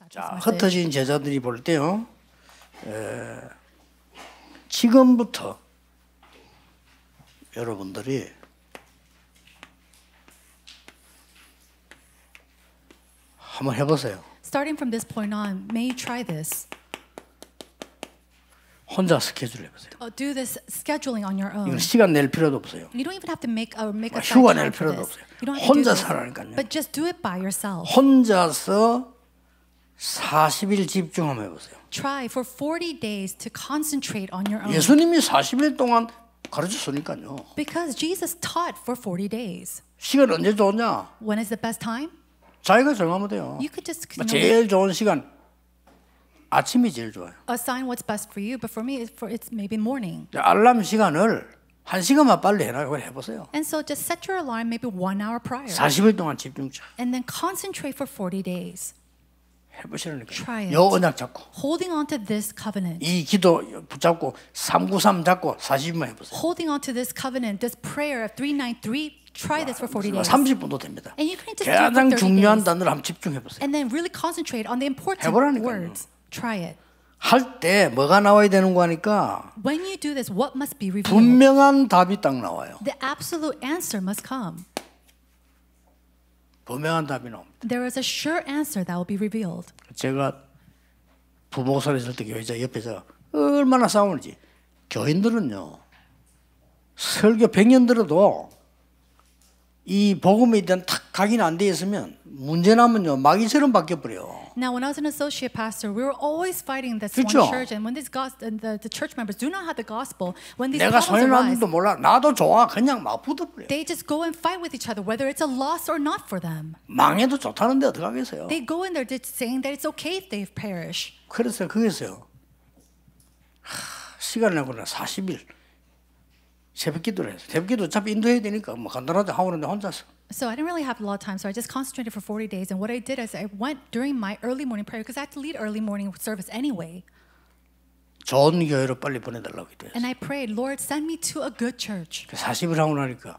자, 흩어진 제자들이 볼 때요. 지금부터 여러분들이 한번 해보세요. Starting from this point on, may you try this. 혼자 스케줄 해보세요. Do this scheduling on your own. 이건 시간 낼 필요도 없어요. You don't even have to make a 휴가 side 낼 time for 필요도 this. 없어요. You don't have to do 혼자 this. 살아니까요. But just do it by yourself. 혼자서 40일 집중하면 해보세요. Try for 40 days to concentrate on your own. 예수님이 40일 동안 가르쳤으니까요. Because Jesus taught for 40 days. 시간 언제 좋냐? When is the best time? 자기가 정하면 돼요. You could just 제일 좋은 시간 아침이 제일 좋아요. assign what's best for you, but for me, it's maybe morning. 알람 시간을 1시간만 빨리 해놔요. 해보세요. And so just set your alarm maybe 1 hour prior. 40일 동안 집중. And then concentrate for 40 days. 해보시라니까요. Try it. 요 언약 잡고 Holding on to this covenant. 이 기도 붙잡고 393 잡고 40만 해보세요. Holding on to this covenant, this prayer of 393, try this for 40 days. 30분도 됩니다. And you can just do it for 가장 30 중요한 days. 단어를 한번 집중해보세요. And then really concentrate on the important 해보라니까요. words. Try it. 할 때 뭐가 나와야 되는 거니까 When you do this, what must be revealed? 분명한 답이 딱 나와요. The absolute answer must come. 분명한 답이 나옵니다. There is a sure answer that will be revealed. 제가 부목사로 있을 때 교회자 옆에서 얼마나 싸우는지. 교인들은요. 설교 100년 들어도 이 복음에 대한 탁 각인이 안 돼 있으면 문제 나면요. 마귀처럼 바뀌어버려요. Now, when I was an associate pastor, we were always fighting this 그렇죠? one church, and when this the church members do not have the gospel, when these 내가 problems arise, 소연하는지도 몰라. 나도 좋아. 그냥 막 붙어버려요. they just go and fight with each other, whether it's a loss or not for them. 망해도 좋다는데 어떡하겠어요. They go in there just saying that it's okay if they perish. 그래서 거기서요. 시간을 내고는 40일 새벽 기도를 했어요. 새벽 기도 어차피 인도해야 되니까 뭐 간단하게 하고 있는데 혼자서. So I didn't really have a lot of time, so I just concentrated for 40 days. And what I did is I went during my early morning prayer, because I had to lead early morning service anyway. 좋은 교회로 빨리 보내달라고 기도했어요. And I prayed, Lord, send me to a good church. 40일 하고 나니까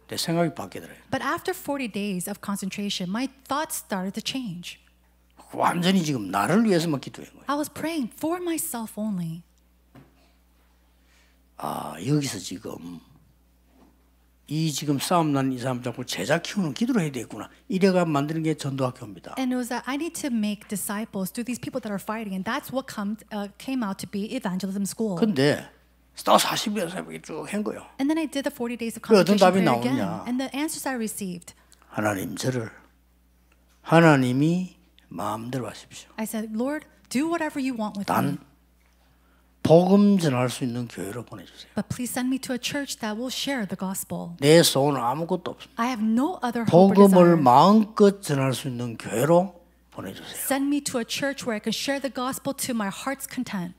내 생각이 바뀌더래요. But after 40 days of concentration, my thoughts started to change. 완전히 지금 나를 위해서만 기도한 거예요. I was praying for myself only. 아, 여기서 지금 이 지금 싸움 나는 이 사람 잡고 제자 키우는 기도를 해야 되겠구나. 이래가 만드는 게 전도학교입니다. And it was that I need to make disciples through these people that are fighting, and that's what came out to be evangelism school. 근데 또 40일 새벽에 쭉 한 거예요. And then I did the 40 days of 그 어떤 답이 concentration prayer again, 나오냐? and the answers I received. 하나님 저를 하나님이 마음대로 하십시오. I said, Lord, do whatever you want with me. 단 복음 전할 수 있는 교회로 보내주세요. But please send me to a church that will share the gospel. 내 소원은 아무것도 없습니다. I have no other hope or 복음을 desire. 마음껏 전할 수 있는 교회로 보내주세요. Send me to a church where I can share the gospel to my heart's content.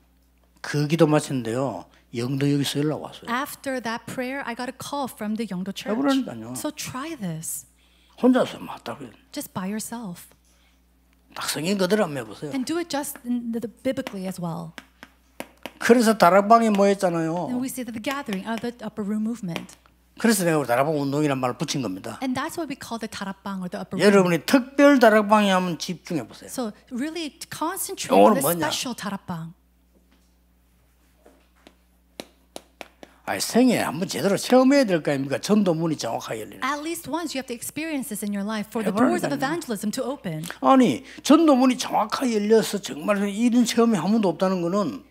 그 기도 마쳤는데요. 영도 여기서 연락 왔어요. After that prayer, I got a call from the Yeongdo church. 해보라니까요. So try this. 혼자서 맞다고요. Just by yourself. 딱 성경 그대로 한번 해보세요. And do it just biblically as well. 그래서 다락방에 모였잖아요. And we see that the gathering of the upper room movement. 그래서 내가 다락방 운동이란 말을 붙인 겁니다. And that's what we call the 다락방 or the upper room. 여러분이 특별 다락방에 한번 집중해 보세요. So really concentrate on the 뭐냐? special 다락방. 아니, 생애 한번 제대로 체험해야 될 거 아닙니까? 전도 문이 정확하게 열리는. At least once you have to experience this in your life for the doors of evangelism to open. 아니, 전도 문이 정확하게 열려서 정말 이런 체험이 한 번도 없다는 거는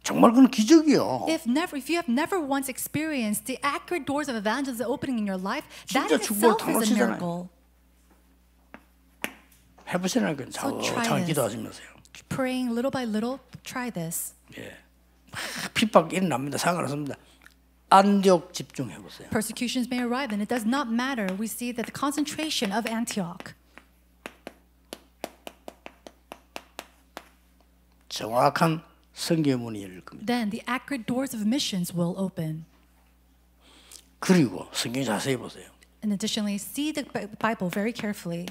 정말 그건 기적이요. If you have never once experienced the accurate doors of evangelism opening in your life, that 진짜 in 축복을 itself is a miracle. 해보시라니까 잘 기도하시면서요. Praying little by little, try this. 예, 핍박 일어납니다. 상관없습니다. 안디옥 집중해 보세요. Persecutions may arrive, and it does not matter. We see that the concentration of Antioch. 정확한 성경 문이 열릴 겁니다. Then the accurate doors of missions will open. 그리고 성경 자세히 보세요. And additionally, see the Bible very carefully.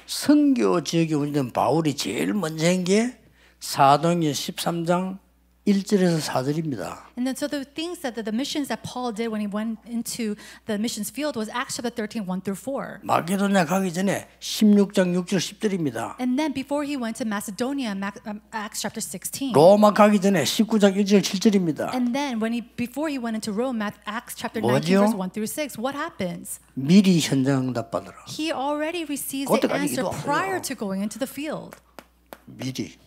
선교 지역에 운전 바울이 제일 먼저 한 게 사도행전 13장 1절에서 4절입니다. And then so the things that the missions that Paul did when he went into the missions field was Acts chapter 13, 1 through 4. 마게도냐 가기 전에 16장 6절 10절입니다. And then before he went to Macedonia, Acts chapter 16. 로마 가기 전에 19장 1절 7절입니다. And then before he went into Rome, Acts chapter 19 뭐죠? verse 1 through 6, what happens? 미리 현장 응답 받으라. He already receives the 그때까지 answer 기도하세요. prior to going into the field. 미리.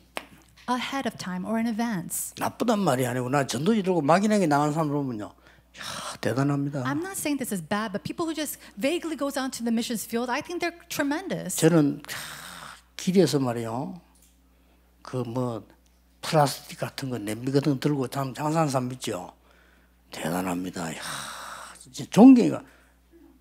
Ahead of time or in advance. 나쁘단 말이 아니고 나 전도지 들고 막연하게 나간 사람 보면요. 야, 대단합니다. I'm not saying this is bad, but people who just vaguely goes out to the missions field, I think they're tremendous. 저는 길에서 말이요. 그 뭐 플라스틱 같은 거 냄비 같은 거 들고 참 장사하는 사람 있죠. 대단합니다. 야, 진짜 존경이가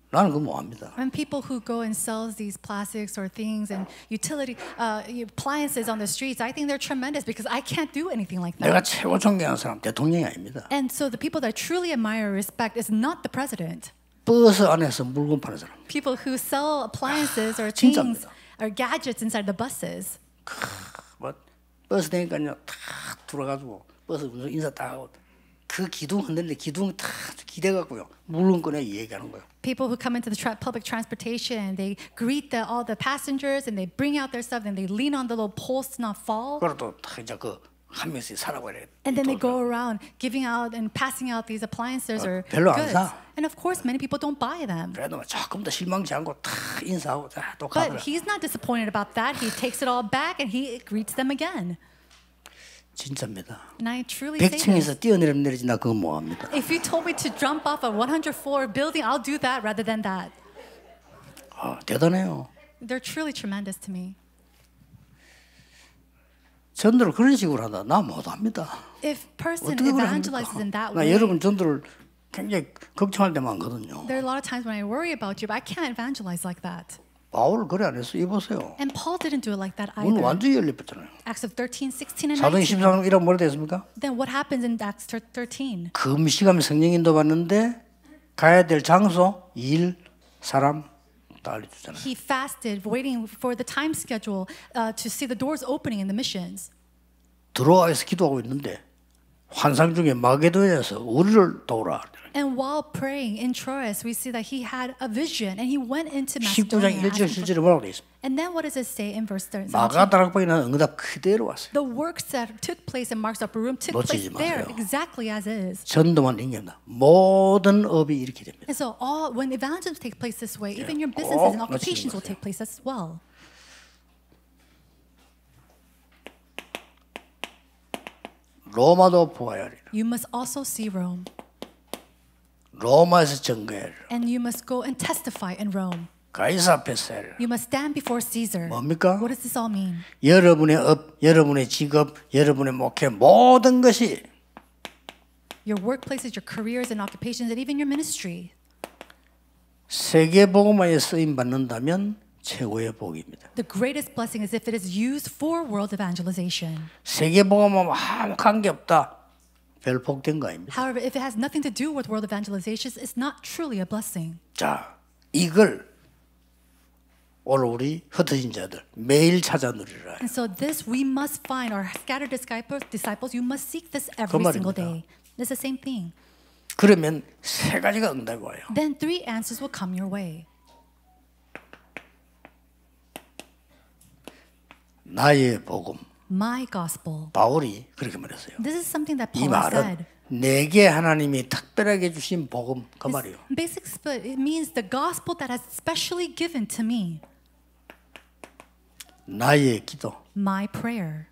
나는 그거 못 합니다. And people who go and sells these plastics or things and utility appliances on the streets, I think they're tremendous because I can't do anything like that. 내가 최고 존경하는 사람 대통령이 아닙니다. And so the people that I truly admire and respect is not the president. 버스 안에서 물건 파는 사람. People who sell appliances or 진짜입니다. things or gadgets inside the buses. 뭐 버스 되니까요 탁 들어가지고 버스 운전 인사 딱 하고 그 기둥 흔들리는데 기둥 탁 기대갖고요 물건 꺼내 얘기하는 거예요. People who come into the public transportation, they greet all the passengers and they bring out their stuff and they lean on the little poles to not fall. 그래도 딱 이제 그 한 명씩 사라고 해야 돼. And then they go around giving out and passing out these appliances or 별로 안 goods. 사. And of course, many people don't buy them. 그래도 조금 더 실망치 않고 탁 인사하고 또 But 가더라. he's not disappointed about that. He takes it all back and he greets them again. 진짜입니다. And I truly say this. 100층에서 뛰어내리면 내리지 나 그거 못 합니다. If you told me to jump off a 100th floor building, I'll do that rather than that. 대단해요. They're truly tremendous to me. 전도를 그런 식으로 한다. 나 못합니다. If person 어떻게 그걸 evangelizes in 합니까? that 나 way, 여러분 전도를 굉장히 걱정할 때 많거든요. there are a lot of times when I worry about you, but I can't evangelize like that. 바울 그래 안 했어. 이보세요. And Paul didn't do it like that 문 either. 완전히 열렸잖아요. Acts of 13, 16, and 사도행 19. 14장 1은 뭐라 됐습니까? Then what happens in Acts 13? 금시간에 성령 인도 받는데 가야 될 장소, 일, 사람 다 알려주잖아요. He fasted, waiting for the time schedule to see the doors opening in the missions. 들어와서 기도하고 있는데 환상 중에 마게도냐에서 우리를 도우라. And while praying in Troas, we see that he had a vision and he went into 19장 Macedonia. 1절 7절에 뭐라고 돼 있습니까? And then what does it say in verse 17? 마가다락방에는 응답 그대로 왔어요. The works that took place in Mark's upper room took place 놓치지 there 마세요. exactly as is. 전도만 인계합니다. 모든 업이 이렇게 됩니다. And so when evangelism takes place this way, even your 꼭 businesses and 놓치지 occupations will 마세요. take place as well. 로마도 보아야 하리라. You must also see Rome. 로마에서 증거해야 하리라. And you must go and testify in Rome. 가이사 앞에서 해야 하리라. You must stand before Caesar. 뭡니까? What does this all mean? 여러분의 업, 여러분의 직업, 여러분의 목회 모든 것이 Your workplaces, your careers and occupations, and even your ministry. 세계복음화에 쓰임 받는다면 최고의 복입니다. The greatest blessing is if it is used for world evangelization. 세계복음화 아무 관계 없다. 별 복된 거 아닙니다. However, if it has nothing to do with world evangelization, it's not truly a blessing. 자, 이걸 오늘 우리 흩어진 자들 매일 찾아 누리라. And so this we must find our scattered disciples. You must seek this every 말입니다. single day. It's the same thing. 그러면 세 가지가 응답이 와요. Then three answers will come your way. 나의 복음. My gospel. 바울이 그렇게 말했어요. This is something that 이 Paul 말은 said. 내게 하나님이 특별하게 주신 복음 그 말이에요. Basic split. It means the gospel that has specially given to me. 나의 기도. My prayer.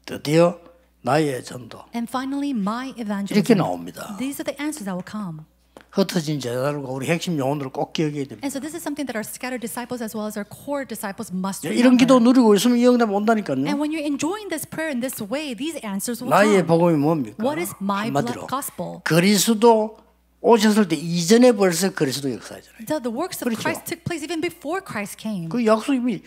드디어 나의 전도. And finally, my 이렇게 evangelism. 나옵니다. These are the answers that will come. 흩어진 제자들과 우리 핵심 영혼들을 꼭 기억해야 됩니다. And so this is something that our scattered disciples as well as our core disciples must 이런 기도 remember. 누리고 있으면 이 응답 온다니까요. And when you're enjoying this prayer in this way, these answers will 나의 come. 복음이 뭡니까? What is my 한마디로 gospel? 그리스도 오셨을 때 이전에 벌써 그리스도 역사잖아요. The works of 그렇죠. Christ took place even before Christ came. 그 약속이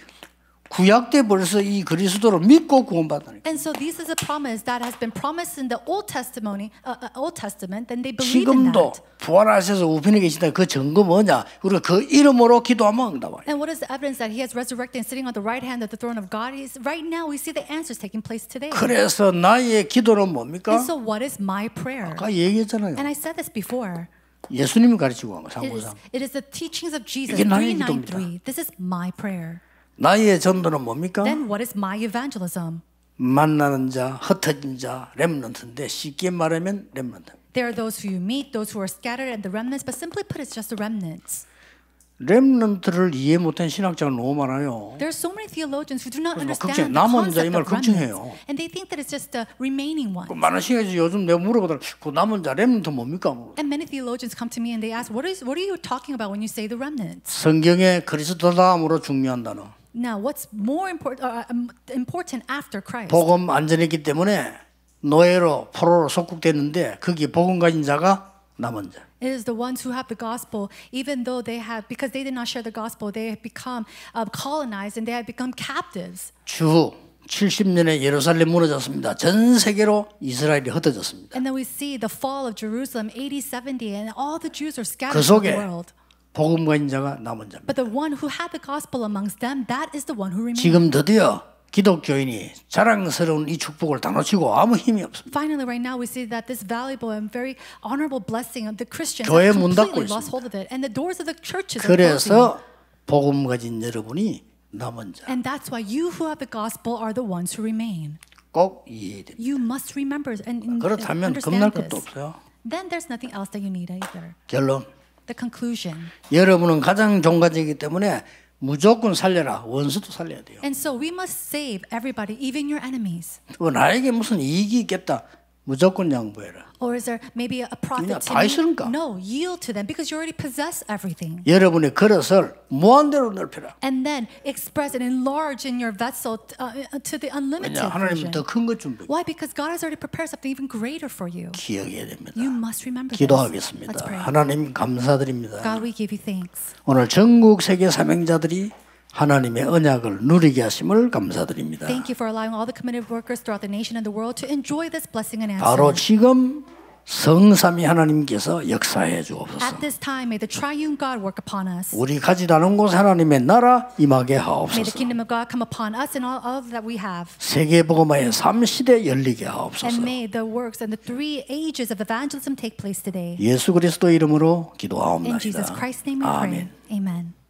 구약 때 벌써 이 그리스도를 믿고 구원받다니까. And so this is a promise that has been promised in the Old Testament, then they believe in 지금도 that. 부활하셔서 우편에 계시다. 그 증거 뭐냐? 우리가 그 이름으로 기도하면 응답하리. And what is the evidence that he has resurrected and sitting on the right hand of the throne of God? Is right now we see the answers taking place today. 그래서 나의 기도는 뭡니까? And so what is my prayer? 아까 얘기했잖아요. And I said this before. 예수님이 가르치고 간 거 상고상. It is the teachings of Jesus. 이게 나의 기도입니다. 393. This is my prayer. 나의 전도는 뭡니까? Then what is my evangelism? 만나는 자, 흩어진 자, 렘넌트인데 쉽게 말하면 렘넌트. There are those who you meet, those who are scattered, and the remnants. But simply put, it's just the remnants. 렘넌트를 이해 못한 신학자가 너무 많아요. There are so many theologians who do not 걱정, understand the 남은 자 이 concept 말 of remnants, 걱정해요. and they think that it's just the remaining ones. 많은 신학자들이 요즘 내가 물어보더라. 그 남은 자 렘넌트 뭡니까? And many theologians come to me and they ask, "What are you talking about when you say the remnants?" 성경에 그리스도 다음으로 중요한 단어. Now, what's more important after Christ? 복음 안전했기 때문에 노예로 포로로 속국됐는데 거기 복음 가진 자가 남은 자. It is the ones who have the gospel, even though they have, because they did not share the gospel, they have become colonized and they have become captives. 주 70년에 예루살렘 무너졌습니다. 전 세계로 이스라엘이 흩어졌습니다. And then we see the fall of Jerusalem, AD 70, and all the Jews are scattered 그 throughout the 속에 world. 복음 가진 자가 남은 자입니다. But the one who had the gospel amongst them, that is the one who remained. 지금 드디어 기독교인이 자랑스러운 이 축복을 다 놓치고 아무 힘이 없습니다. Finally, right now, we see that this valuable and very honorable blessing of the Christians 교회 have 문 닫고 completely lost hold of it, and the doors of the churches are 그래서 closing. 복음 가진 여러분이 남은 자. And that's why you who have the gospel are the ones who remain. 꼭 이해해야 됩니다. You must remember and 그렇다면 겁날 understand 것도 this. 없어요. Then there's nothing else that you need either. 결론. The conclusion. 여러분은 가장 종가적이기 때문에 무조건 살려라. 원수도 살려야 돼요. And so we must save everybody, even your enemies. 나에게 무슨 이익이 있겠다. 무조건 양보해라. Or is there maybe a profit 그냥 to 다 me? 있으니까. No, yield to them because you already possess everything. 여러분의 그릇을 무한대로 넓혀라. And then express and enlarge in your vessel to the unlimited 왜냐 하나님은 version. 더 큰 것 준비. Why? Because God has already prepared something even greater for you. 기억해야 됩니다. You must remember this. 기도하겠습니다. Let's pray. 하나님 감사드립니다. God, we give you thanks. 오늘 전국 세계 사명자들이 하나님의 언약을 누리게 하심을 감사드립니다. Thank you for allowing all the committed workers throughout the nation and the world to enjoy this blessing and answer. 바로 지금 성삼위 하나님께서 역사해 주옵소서. At this time, may the triune God work upon us. 우리 가지도 않은 곳에 하나님의 나라 임하게 May the 하옵소서. kingdom of God come upon us and all that we have. 세계복음화의 3시대 열리게 And 하옵소서. may the works and the 3 ages of evangelism take place today. 예수 그리스도 이름으로 In Jesus 기도하옵나이다. Christ's name we pray. 아멘. Amen.